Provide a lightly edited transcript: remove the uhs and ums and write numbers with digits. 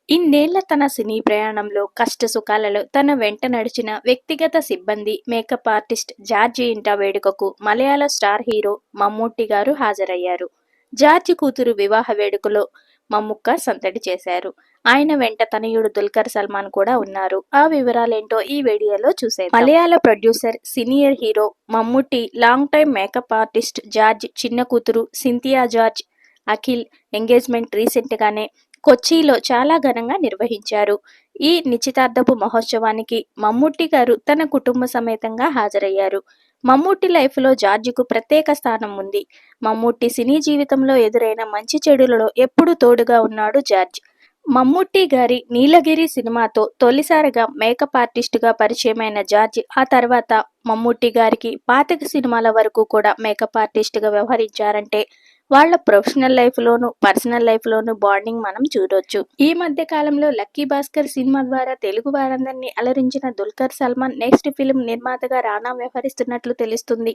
ఇన్నేళ్ల తన సినీ ప్రయాణంలో కష్టసుఖాలలో తన వెంట నడిచిన వ్యక్తిగత సిబ్బంది, మేకప్ ఆర్టిస్ట్ జార్జి ఇంటా వేడుకకు మలయాళ స్టార్ హీరో మమ్మూట్టి గారు హాజరయ్యారు. జార్జి కూతురు వివాహ వేడుకలో మమ్ముక్క సందడి చేశారు. ఆయన వెంట తనయుడు దుల్కర్ సల్మాన్ కూడా ఉన్నారు. ఆ వివరాలేంటో ఈ వీడియోలో చూసేద్దాం. మలయాళ producer, senior hero Mammootty, long time makeup artist George చిన్న కూతురు సింథియా జార్జ్, అఖిల్ ఎంగేజ్మెంట్ రీసెంట్గానే కొచ్చిలో చాలా ఘనంగా నిర్వహించారు. ఈ నిశ్చితార్థపు మహోత్సవానికి మమ్ముట్టి గారు తన కుటుంబ సమేతంగా హాజరయ్యారు. మమ్ముట్టి లైఫ్లో జార్జికు ప్రత్యేక స్థానం ఉంది. మమ్ముట్టి సినీ జీవితంలో ఎదురైన మంచి చెడులలో ఎప్పుడూ తోడుగా ఉన్నాడు జార్జ్. మమ్ముట్టి గారి నీలగిరి సినిమాతో తొలిసారిగా మేకప్ ఆర్టిస్టుగా పరిచయమైన జార్జ్ ఆ తర్వాత మమ్ముట్టి గారికి 25 సినిమాల వరకు కూడా మేకప్ ఆర్టిస్టుగా వ్యవహరించారంటే వాళ్ళ ప్రొఫెషనల్ లైఫ్లోను, పర్సనల్ లైఫ్లోను బాండింగ్ మనం చూడొచ్చు. ఈ మధ్య కాలంలో లక్కీ భాస్కర్ సినిమా ద్వారా తెలుగు వారందరినీ అలరించిన దుల్కర్ సల్మాన్ నెక్స్ట్ ఫిల్మ్ నిర్మాతగా రానా వ్యవహరిస్తున్నట్లు తెలుస్తుంది.